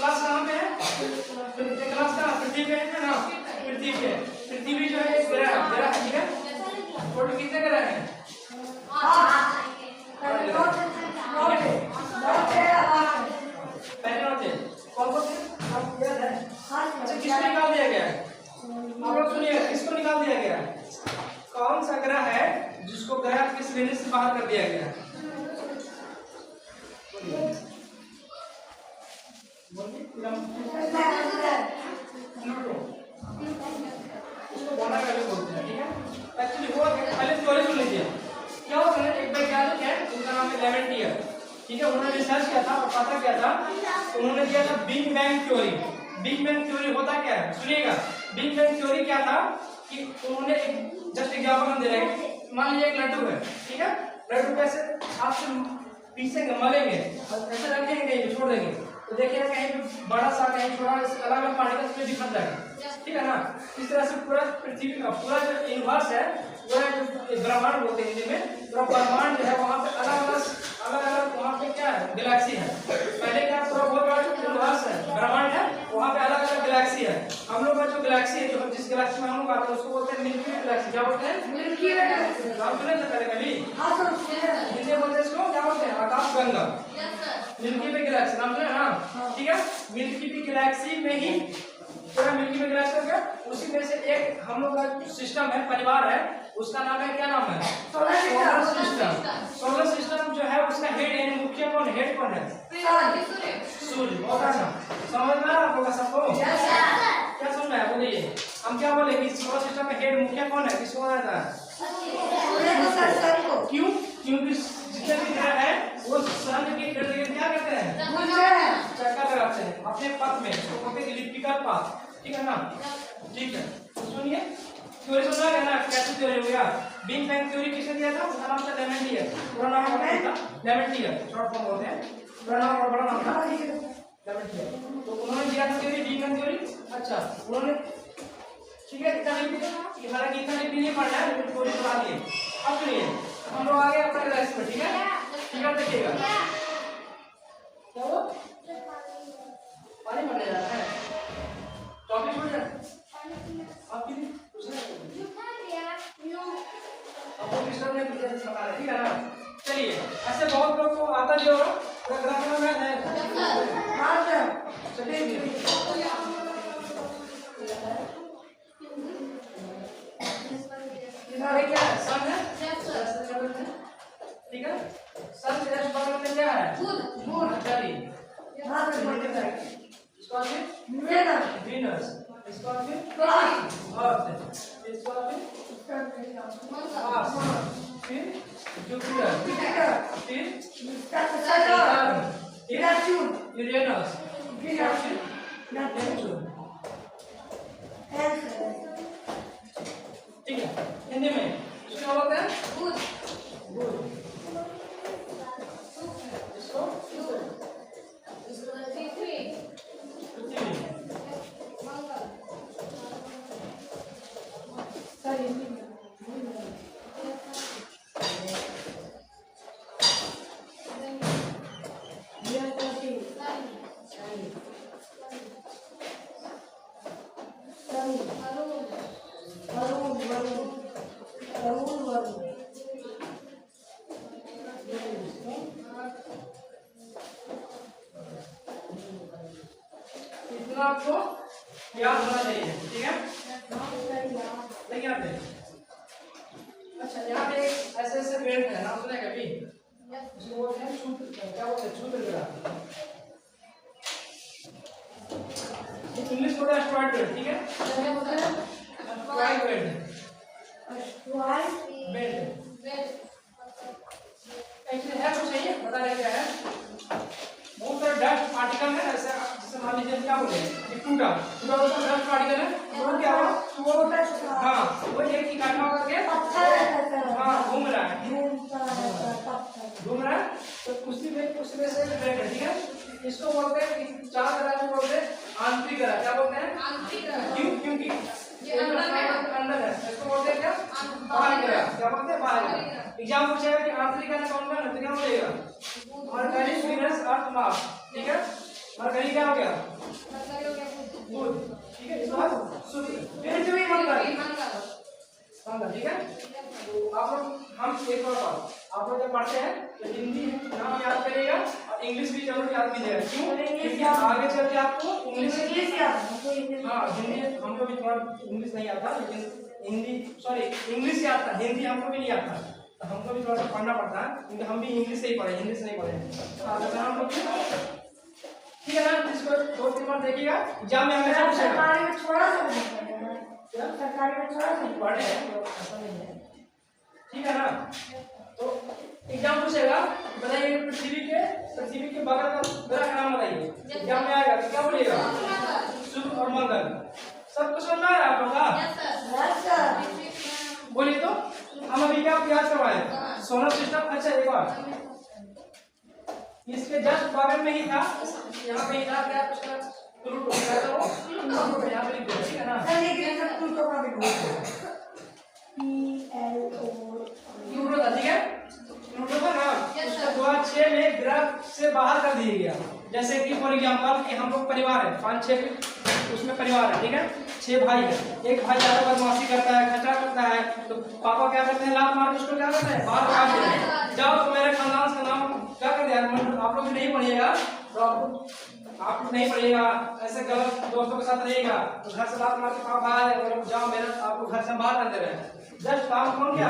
Class कहाँ पे है? क्लास कहाँ? पृथ्वी पे है ना? पृथ्वी पे। पृथ्वी जो है एक ग्रह है, ठीक है? टोटल कितने ग्रह हैं? पहले नौ थे। कौन कौन थे? अच्छा, किसको निकाल दिया गया है? आप लोग सुनिए, किसको निकाल दिया गया है? कौन सा ग्रह है जिसको ग्रह की श्रेणी से बाहर कर दिया गया है? उसको बोला करके बोलते हैं, ठीक है? एक्चुअली वो पहले थ्योरी सुन लीजिए। क्या होता है, एक वैज्ञानिक है, उनका नाम है लेवेंटियर, ठीक है? उन्होंने रिसर्च किया था और पता क्या था, उन्होंने दिया था big bang theory. Big bang theory होता क्या है, सुनिएगा। बिग बैंग थ्योरी क्या था कि उन्होंने एक जस्ट एग्जांपल हम दे रहे हैं। मान लीजिए एक लड्डू है, ठीक है? लड्डू को ऐसे आपसे पीसेंगे, मलेंगे, ऐसे रखेंगे, कहीं छोड़ देंगे, तो देखिए कहीं पे बड़ा सा, कहीं छोटा, अलग अलग पार्टिकल उसमें बिखर जाएगा, ठीक है ना? इस तरह से पूरा पृथ्वी का पूरा जो यूनिवर्स है, वो है जो ब्रह्मांड बोलते हैं हिंदी में, पूरा ब्रह्मांड जो है वहाँ पे अलग अलग वहाँ पे क्या है, गैलेक्सी है। पहले क्या पूरा बहुत बड़ा जो यूनिवर्स है, ब्रह्मांड है, वहाँ पे अलग अलग गैलेक्सी है। हम लोग का जो गैलेक्सी है, जो जिस गैलेक्सी में हम लोग आते हैं, उसको बोलते हैं मिल्की वे गैलेक्सी। क्या बोलते हैं? मिल्की वे गैलेक्सी। नाम सुने थे पहले कभी? हिंदी बोलते हैं इसको, क्या बोलते हैं? आकाश गंगा। मिल्की वे गैलेक्सी नाम सुना ना, ठीक है? मिल्की वे गैलेक्सी में ही पूरा मिल्की वे गैलेक्सी हो गया। उसी में से एक हम लोग का सिस्टम है, परिवार है, उसका नाम है, क्या नाम है? Solar system. सोलर सिस्टम जो है उसका हेड यानी मुख्य कौन, हेड कौन है? सूर्य। बहुत अच्छा, समझ में आ रहा है सबको? क्या सुन रहे हैं, बोलिए। हम क्या बोले कि सोलर सिस्टम में हेड मुख्य कौन है, किसको रहता है? क्यों? क्योंकि जितने भी ग्रह है वो सन के इर्द गिर्द क्या करते हैं? चक्कर लगाते हैं अपने पथ में, उसको बोलते हैं इलिप्टिकल पाथ, ठीक है ना? ठीक है, सुनिए थ्योरी सुन रहे हैं ना, कैसी थ्योरी हो गया? बिग बैंग थ्योरी किसने दिया था? उसका नाम था लेवेंटियर। पूरा नाम क्या था? लेवेंटियर, शॉर्ट फॉर्म बोलते हैं। पूरा नाम और बड़ा नाम था लेवेंटियर। तो उन्होंने दिया था थ्योरी, बिग बैंग थ्योरी। अच्छा, उन्होंने, ठीक है, इतना नहीं, हालांकि इतना नहीं पढ़ना है, लेकिन थ्योरी बता दिए। अब सुनिए, हम लोग आगे अपने क्लास में, ठीक है? ठीक है, देखिएगा क्या वो पानी भरने जा रहा है, टॉपिक छोड़ जाए आपकी आपको डिस्टर्ब नहीं किया बता रहे, ठीक है ना? चलिए, ऐसे बहुत लोग को आता जो ग्राफ में है। चलिए क्या है, सन है, ठीक है? सन से जस्ट बगल में क्या है? मून। चलिए इसको फिर वीनस, इसको फिर अर्थ, इसको फिर जुपिटर, फिर सैटर्न, यूरेनस, नेपच्यून। ठीक है, हिंदी में इसको बोलते हैं बुध। इसको पृथ्वी, इतना आपको याद होना चाहिए, ठीक है? नहीं याद है? अच्छा, यहाँ पे ऐसे ऐसे पेड़ है, नाम सुना कभी? उसको बोलते हैं क्षुद्र, क्या बोलते हैं? क्षुद्र ग्रह। इंग्लिश बोलते हैं एस्ट्रॉइड बेल्ट, ठीक है? क्या बोलते हैं? Asteroid belt. Asteroid belt actually है तो सही है, बता रहे क्या है? बहुत सारे डस्ट पार्टिकल है, ऐसे जैसे मान लीजिए क्या बोले, टूटा डस्ट पार्टिकल है, वो क्या हुआ? हाँ, वो एक इकट्ठा करके हाँ घूम रहा है, तो उसी में से ब्रेक है, ठीक है? इसको बोलते हैं, चार तरह से बोलते हैं आंतरिक ग्रह। क्या बोलते हैं? आंतरिक ग्रह। क्यों? क्योंकि अंदर है, इसको बोलते हैं क्या? बाहरी ग्रह। क्या बोलते हैं? बाहरी ग्रह। एग्जाम पूछेगा कि आंतरिक ग्रह कौन कौन है, तो क्या बोलेगा? मरकरी, वीनस, अर्थ, मार्स, ठीक है? मरकरी क्या हो गया? बुध। ठीक है, इसके बाद शुक्र, पृथ्वी, मंगल। ठीक है, आप लोग हम एक और बात, आप लोग जब पढ़ते हैं तो हिंदी नाम याद करिएगा और इंग्लिश भी जरूर याद कीजिएगा। क्यों? क्योंकि आगे चल के आपको इंग्लिश याद, हाँ हिंदी हमको भी थोड़ा इंग्लिश नहीं आता, लेकिन हिंदी सॉरी इंग्लिश याद था, हिंदी हमको भी नहीं आता, तो हमको भी थोड़ा सा पढ़ना पड़ता है, क्योंकि हम भी इंग्लिश से ही पढ़े, हिंदी से नहीं पढ़े। ठीक है ना, इसको 2-3 बार देखिएगा, एग्जाम में हमेशा पूछेगा। सरकारी में थोड़ा सा पढ़े हैं, ऐसा नहीं है। ठीक है ना, तो एग्जाम पूछेगा, बताइए पृथ्वी के बगल का ग्रह का नाम बताइए, एग्जाम में आएगा तो क्या बोलिएगा? शुक्र और मंगल। सबको समझ में आ रहा है आप लोग का? बोलिए तो, हम अभी क्या याद करवाए? Solar system. अच्छा एक बार, इसके जस्ट बगल में ही था, यहाँ पे ही था, क्या उसका प्लूटो यहाँ पे लिख दो, ठीक है ना? प्लूटो था, ठीक है, प्लूटो का नाम 2006 में ग्रह से बाहर कर दिया गया। जैसे कि फॉर एग्जाम्पल कि हम लोग परिवार है, 5-6 उसमें परिवार है, ठीक है, 6 भाई है, एक भाई ज्यादा बदमाशी करता है, खर्चा करता है, तो पापा क्या करते हैं? लात मार के उसको क्या करते हैं? बाहर भाग देते हैं। जाओ तो मेरे खानदान का नाम क्या कर दिया? आप लोग नहीं पढ़िएगा तो आप लोग नहीं पढ़िएगा, ऐसे गलत दोस्तों के साथ रहिएगा तो घर से लात मार के पापा आए और जाओ मेरा आपको घर से बाहर कर दे रहे हैं। जस्ट काम कौन किया?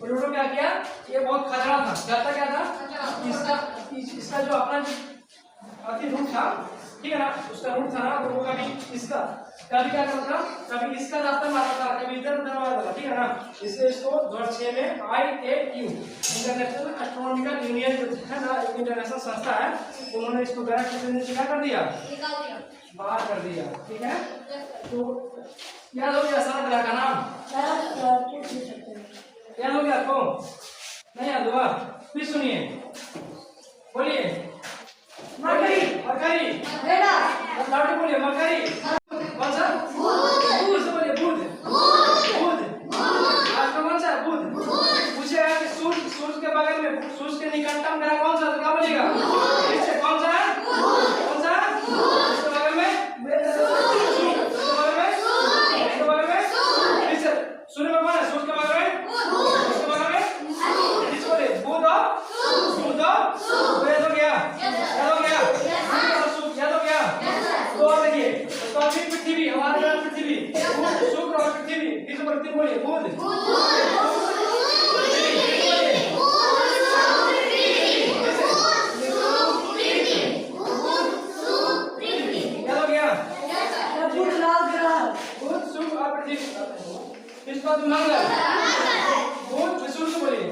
प्लूटो क्या किया? ये बहुत खतरा था, करता क्या था? इसका जो अपना अति रूट था, ठीक है ना, उसका रूट था ना, वो कभी इसका कभी क्या करता था, कभी इसका रास्ता मारता था, कभी इधर मारता था, ठीक है ना। इसलिए इसको 2006 में IAU इंटरनेशनल एस्ट्रोनॉमिकल यूनियन जो है ना, एक इंटरनेशनल संस्था है, उन्होंने इसको ग्रह की क्या कर दिया? बाहर कर दिया। ठीक है, तो याद हो गया सारा ग्रह का नाम? याद हो गया आपको? नहीं याद हुआ? फिर सुनिए, बोलिए। मरकरी, मरकरी, लाउड बोलिए। मरकरी कौन सा? बुध। बोलिए बुध, बुध। आज का कौन सा? बुध। पूछेगा कि सूर्य के बगल में, सूर्य के निकटतम ग्रह कौन सा? तो क्या बोलिएगा? इससे कौन सा है? कौन सा? इसके बगल में, इसके बगल में, इससे सूर्य में कौन है? सूर्य के बगल में, इसके बगल में, इसको बोलिए बुध और बुध और याद हो गया? याद हो गया? याद हो गया? तो देखिए, तो अभी पृथ्वी, हमारे ग्रह पृथ्वी, शुक्र और पृथ्वी, इस पर तीन बोलिए। बुध, याद हो गया? बुध, शुक्र और पृथ्वी। इस पर मंगल, बुध, शुक्र बोलिए।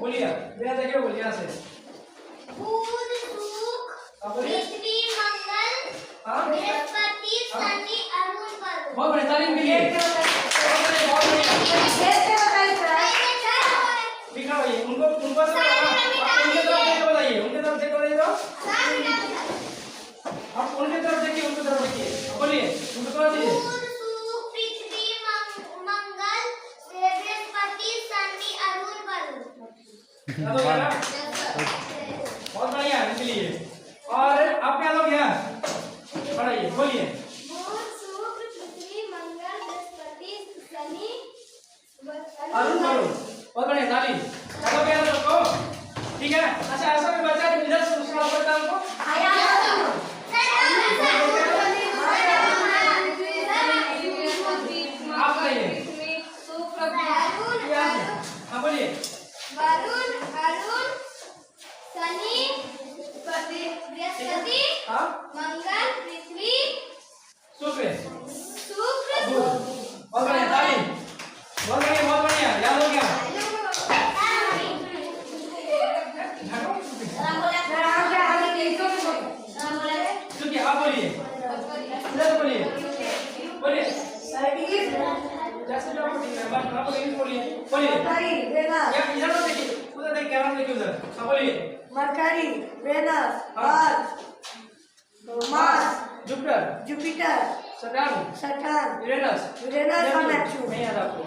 बोलिए, देखिए बोलिए यहाँ से। हाँ बृहस्पति, शनि, अरुण, वरुण। बहुत बढ़िया, तालीम के लिए बहुत बढ़िया। लिखा हुआ है उनको उनको उनके तरफ देख के बताइए, उनके तरफ देख के बताइए तो आप उनके तरफ देखिए, उनके तरफ देखिए, बोलिए उनको थोड़ा दीजिए। पृथ्वी, मंगल, बृहस्पति, शनि, अरुण, वरुण। याद हो गया ना? बहुत बढ़िया, इनके लिए। और आप क्या लोग हैं पढ़ाइए, बोलिए। बुध, शुक्र, पृथ्वी, मंगल, बृहस्पति, शनि, अरुण वरुण, बहुत बढ़िया, ताली। याद हो गया सबको? ठीक है। अच्छा ऐसा कोई बच्चा है इधर से उसका ऊपर डाल को आप बताइए। हाँ बोलिए। वरुण, अरुण, शनि, बृहस्पति, हाँ मंगल, पृथ्वी, शुक्र शुक्र, बहुत बढ़िया, ताली। बहुत बढ़िया, बहुत बढ़िया, याद हो गया। चलिए आप बोलिए, इधर बोलिए, बोलिए जैसे जो आपको ठीक है, बस आप इंग्लिश बोलिए, बोलिए या इधर तो देखिए, उधर देखिए, कैमरा देखिए उधर, हाँ बोलिए। Mercury, Venus, Earth, Mars, Jupiter, Jupiter, Saturn, Saturn, Uranus, Uranus और नेपच्यून। नेपच्यून। नहीं याद आपको?